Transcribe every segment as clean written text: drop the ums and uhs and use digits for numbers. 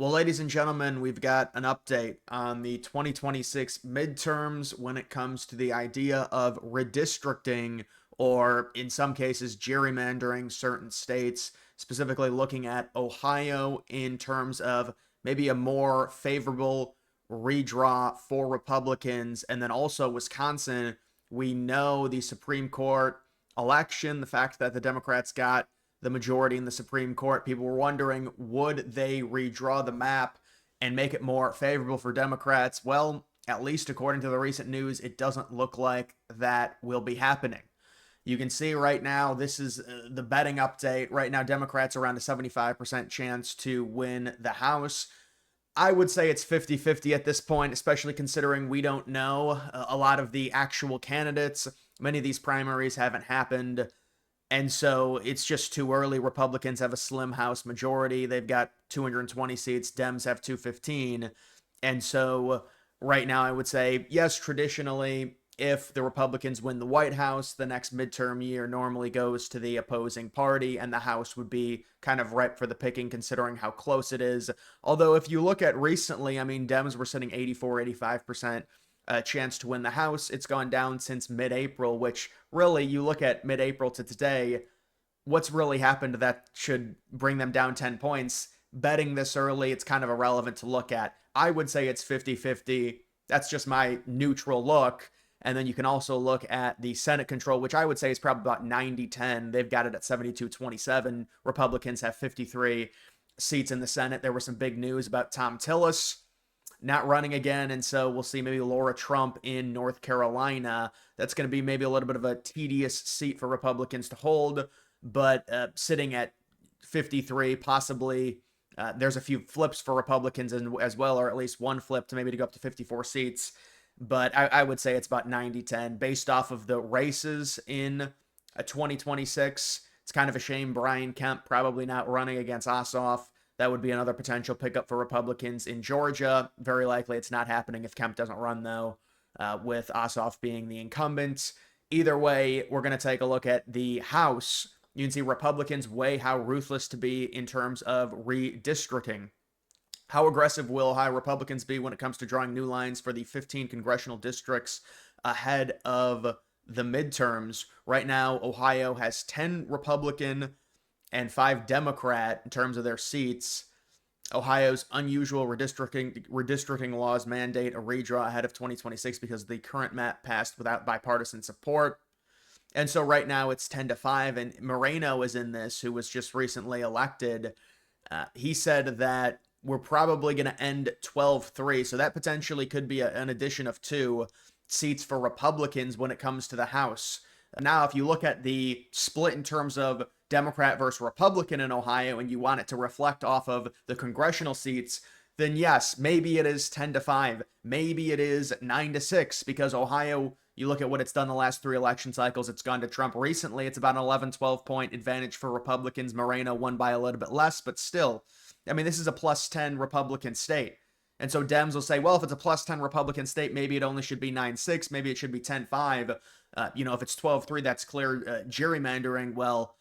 Well, ladies and gentlemen, we've got an update on the 2026 midterms when it comes to the idea of redistricting, or in some cases, gerrymandering certain states, specifically looking at Ohio in terms of maybe a more favorable redraw for Republicans. And then also Wisconsin, we know the Supreme Court election, the fact that the Democrats got the majority in the Supreme Court. People were wondering, would they redraw the map and make it more favorable for Democrats? Well, at least according to the recent news, it doesn't look like that will be happening. You can see right now, this is the betting update. Right now, Democrats are around a 75% chance to win the House. I would say it's 50-50 at this point, especially considering we don't know a lot of the actual candidates. Many of these primaries haven't happened. And so it's just too early. Republicans have a slim House majority. They've got 220 seats. Dems have 215. And so right now, I would say, yes, traditionally, if the Republicans win the White House, the next midterm year normally goes to the opposing party, and the House would be kind of ripe for the picking considering how close it is. Although, if you look at recently, I mean, Dems were sitting 84, 85% chance to win the House. It's gone down since mid-April, which really, you look at mid-April to today, what's really happened that should bring them down 10 points? Betting this early, it's kind of irrelevant to look at. I would say it's 50-50. That's just my neutral look. And then you can also look at the Senate control, which I would say is probably about 90-10. They've got it at 72-27. Republicans have 53 seats in the Senate. There was some big news about Tom Tillis not running again, and so we'll see maybe Laura Trump in North Carolina. That's going to be maybe a little bit of a tedious seat for Republicans to hold, but sitting at 53, possibly there's a few flips for Republicans as well, or at least one flip to maybe to go up to 54 seats. But I would say it's about 90-10 based off of the races in 2026. It's kind of a shame Brian Kemp probably not running against Ossoff. That would be another potential pickup for Republicans in Georgia. Very likely it's not happening if Kemp doesn't run, though, with Ossoff being the incumbent. Either way, we're going to take a look at the House. You can see Republicans weigh how ruthless to be in terms of redistricting. How aggressive will Ohio Republicans be when it comes to drawing new lines for the 15 congressional districts ahead of the midterms? Right now, Ohio has 10 Republican and 5 Democrat in terms of their seats. Ohio's unusual redistricting laws mandate a redraw ahead of 2026 because the current map passed without bipartisan support. And so right now it's 10-5, and Moreno is in this, who was just recently elected. He said that we're probably going to end 12-3, so that potentially could be an addition of 2 seats for Republicans when it comes to the House. Now, if you look at the split in terms of Democrat versus Republican in Ohio, and you want it to reflect off of the congressional seats, then yes, maybe it is 10-5. Maybe it is 9-6, because Ohio, you look at what it's done the last 3 election cycles, it's gone to Trump. Recently, it's about an 11-12 point advantage for Republicans. Moreno won by a little bit less, but still, I mean, this is a plus 10 Republican state. And so Dems will say, well, if it's a plus 10 Republican state, maybe it only should be 9-6. Maybe it should be 10-5. If it's 12-3, that's clear gerrymandering. Well,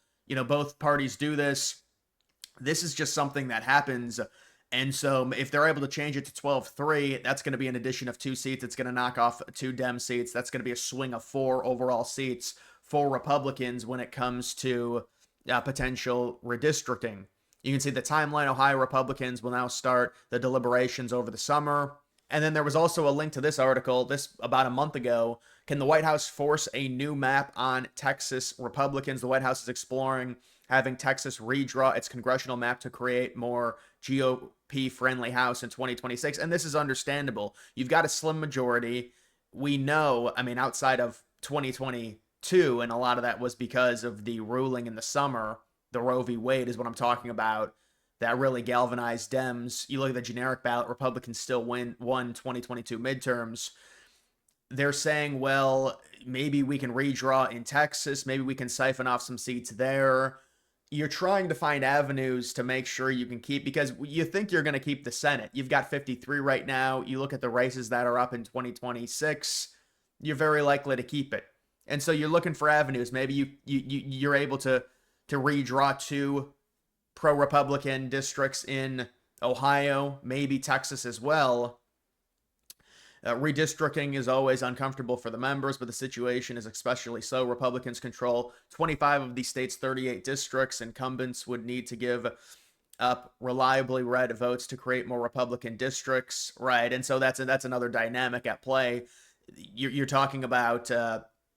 both parties do this. This is just something that happens. And so if they're able to change it to 12-3, that's going to be an addition of 2 seats. It's going to knock off 2 Dem seats. That's going to be a swing of 4 overall seats for Republicans when it comes to potential redistricting. You can see the timeline. Ohio Republicans will now start the deliberations over the summer. And then there was also a link to this article, this about a month ago. Can the White House force a new map on Texas Republicans? The White House is exploring having Texas redraw its congressional map to create more GOP-friendly House in 2026. And this is understandable. You've got a slim majority. We know, I mean, outside of 2022, and a lot of that was because of the ruling in the summer, the Roe v. Wade is what I'm talking about, that really galvanized Dems. You look at the generic ballot, Republicans still won 2022 midterms. They're saying, well, maybe we can redraw in Texas. Maybe we can siphon off some seats there. You're trying to find avenues to make sure you can keep, because you think you're going to keep the Senate. You've got 53 right now. You look at the races that are up in 2026, you're very likely to keep it. And so you're looking for avenues. Maybe you're able to redraw 2 pro-Republican districts in Ohio, maybe Texas as well. Redistricting is always uncomfortable for the members, but the situation is especially so. Republicans control 25 of the state's 38 districts. Incumbents would need to give up reliably red votes to create more Republican districts, right? And so that's another dynamic at play. You're talking about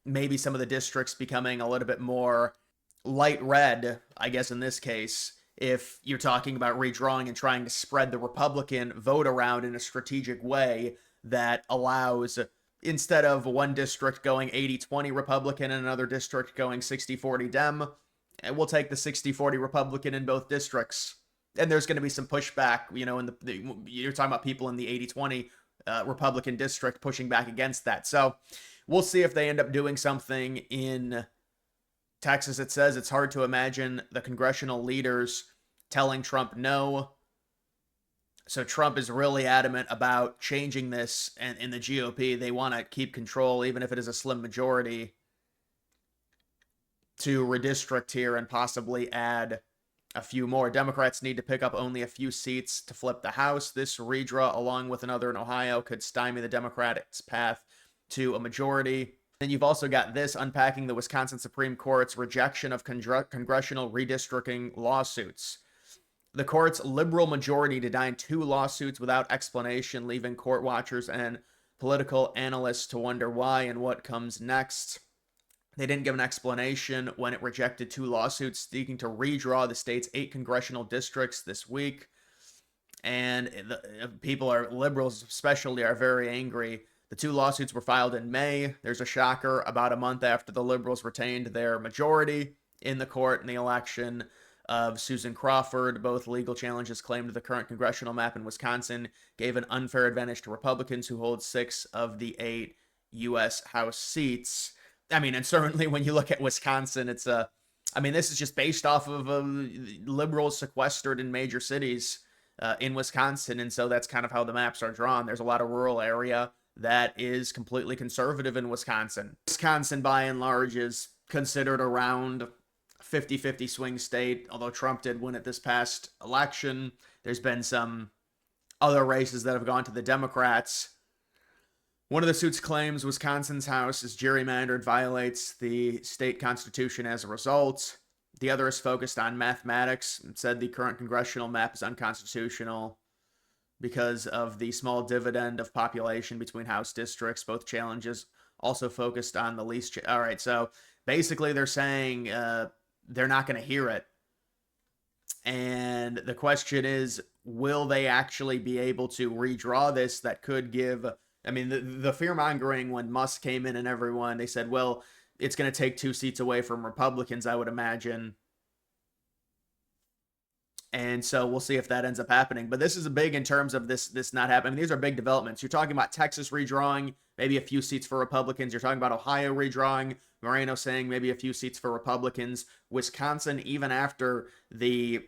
maybe some of the districts becoming a little bit more light red, I guess in this case, if you're talking about redrawing and trying to spread the Republican vote around in a strategic way that allows, instead of one district going 80-20 Republican and another district going 60-40 Dem, we'll take the 60-40 Republican in both districts. And there's going to be some pushback, in you're talking about people in the 80-20 Republican district pushing back against that. So we'll see if they end up doing something in Texas. It says it's hard to imagine the congressional leaders telling Trump no. So Trump is really adamant about changing this, and in the GOP, they want to keep control, even if it is a slim majority, to redistrict here and possibly add a few more. Democrats need to pick up only a few seats to flip the House. This redraw, along with another in Ohio, could stymie the Democrats' path to a majority. Then you've also got this, unpacking the Wisconsin Supreme Court's rejection of congressional redistricting lawsuits. The court's liberal majority denied 2 lawsuits without explanation, leaving court watchers and political analysts to wonder why and what comes next. They didn't give an explanation when it rejected 2 lawsuits seeking to redraw the state's 8 congressional districts this week. And liberals especially, are very angry. The 2 lawsuits were filed in May. There's a shocker, about a month after the liberals retained their majority in the court in the election of Susan Crawford. Both legal challenges claimed the current congressional map in Wisconsin gave an unfair advantage to Republicans, who hold 6 of the 8 U.S. House seats. I mean, and certainly when you look at Wisconsin, this is just based off of liberals sequestered in major cities in Wisconsin. And so that's kind of how the maps are drawn. There's a lot of rural area that is completely conservative in Wisconsin. Wisconsin, by and large, is considered around 50-50 swing state, although Trump did win it this past election. There's been some other races that have gone to the Democrats. One of the suits claims Wisconsin's House is gerrymandered, violates the state constitution as a result. The other is focused on mathematics and said the current congressional map is unconstitutional because of the small dividend of population between House districts. Both challenges also focused on the least. All right, so basically they're saying they're not going to hear it. And the question is, will they actually be able to redraw this that could give... the fear-mongering when Musk came in and everyone, they said, well, it's going to take 2 seats away from Republicans, I would imagine. And so we'll see if that ends up happening. But this is big in terms of this not happening. These are big developments. You're talking about Texas redrawing, maybe a few seats for Republicans. You're talking about Ohio redrawing, Moreno saying maybe a few seats for Republicans. Wisconsin, even after the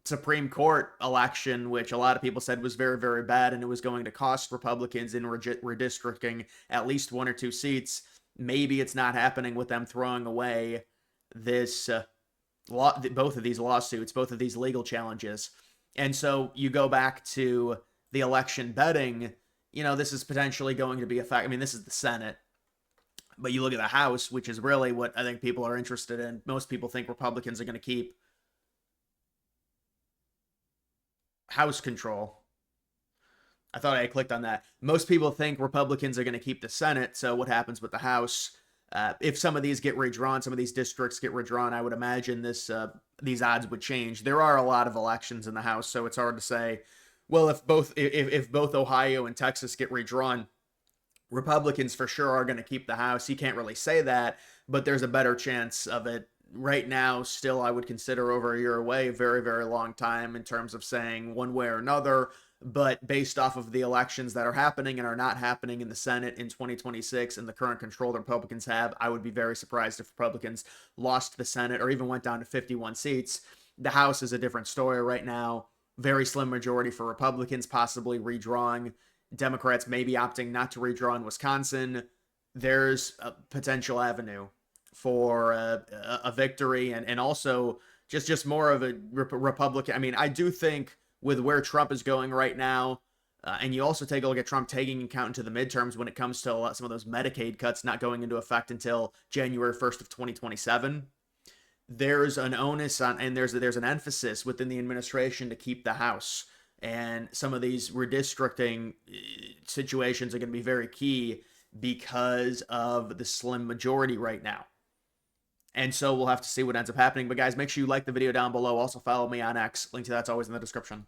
Supreme Court election, which a lot of people said was very, very bad, and it was going to cost Republicans in redistricting at least 1 or 2 seats. Maybe it's not happening with them throwing away this both of these lawsuits, both of these legal challenges. And so you go back to the election betting, this is potentially going to be a fact. This is the Senate. But you look at the House, which is really what I think people are interested in. Most people think Republicans are going to keep House control. I thought I clicked on that. Most people think Republicans are going to keep the Senate. So what happens with the House? If some of these get redrawn, some of these districts get redrawn, I would imagine these odds would change. There are a lot of elections in the House, so it's hard to say. Well, if both Ohio and Texas get redrawn, Republicans for sure are going to keep the House. You can't really say that, but there's a better chance of it. Right now, still, I would consider over a year away, very, very long time in terms of saying one way or another. But based off of the elections that are happening and are not happening in the Senate in 2026 and the current control the Republicans have, I would be very surprised if Republicans lost the Senate or even went down to 51 seats. The House is a different story right now. Very slim majority for Republicans, possibly redrawing. Democrats maybe opting not to redraw in Wisconsin. There's a potential avenue for a victory and also just more of a Republican. I do think with where Trump is going right now, and you also take a look at Trump taking account into the midterms when it comes to some of those Medicaid cuts not going into effect until January 1st of 2027. There's an onus on, and there's an emphasis within the administration to keep the House. And some of these redistricting situations are going to be very key because of the slim majority right now. And so we'll have to see what ends up happening. But guys, make sure you like the video down below. Also follow me on X. Link to that's always in the description.